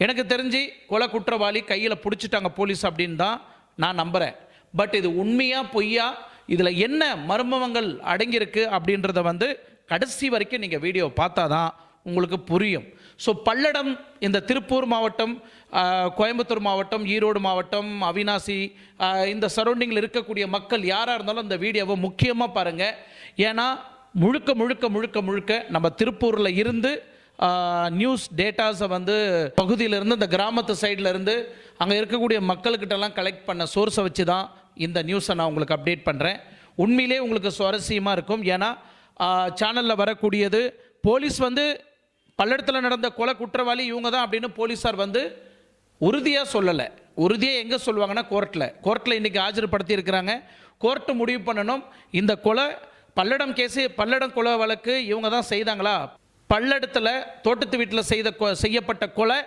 எனக்கு தெரிஞ்சு கொலை குற்றவாளி கையில் பிடிச்சிட்டாங்க போலீஸ் அப்படின்னு தான் நான் நம்புகிறேன். பட் இது உண்மையா பொய்யா, இதில் என்ன மர்மங்கள் அடங்கியிருக்கு அப்படின்றத கடைசி வரைக்கும் நீங்கள் வீடியோ பார்த்தா தான் உங்களுக்கு புரியும். ஸோ பல்லடம், இந்த திருப்பூர் மாவட்டம், கோயம்புத்தூர் மாவட்டம், ஈரோடு மாவட்டம், அவினாசி, இந்த சரௌண்டிங்கில் இருக்கக்கூடிய மக்கள் யாராக இருந்தாலும் இந்த வீடியோவை முக்கியமாக பாருங்கள். ஏன்னா முழுக்க முழுக்க முழுக்க முழுக்க நம்ம திருப்பூரில் இருந்து நியூஸ் டேட்டாஸை பகுதியிலேருந்து, இந்த கிராமத்து சைட்லேருந்து அங்கே இருக்கக்கூடிய மக்கள்கிட்டலாம் கலெக்ட் பண்ண சோர்ஸை வச்சு தான் இந்த நியூஸை நான் உங்களுக்கு அப்டேட் பண்ணுறேன். உண்மையிலே உங்களுக்கு சுவாரஸ்யமாக இருக்கும். ஏன்னா சேனலில் வரக்கூடியது போலீஸ் பல்லடத்தில் நடந்த கொலை குற்றவாளி இவங்க தான் அப்படின்னு போலீஸார் உறுதியாக சொல்லலை. உறுதியாக எங்கே சொல்லுவாங்கன்னா கோர்ட்டில் இன்றைக்கி ஆஜர்படுத்தி இருக்கிறாங்க. கோர்ட்டு முடிவு பண்ணணும் இந்த கொலை பல்லடம் கேஸு, பல்லடம் கொலை வழக்கு இவங்க தான் செய்தாங்களா, பல்லடத்தில் தோட்டத்து வீட்டில் செய்யப்பட்ட கொலை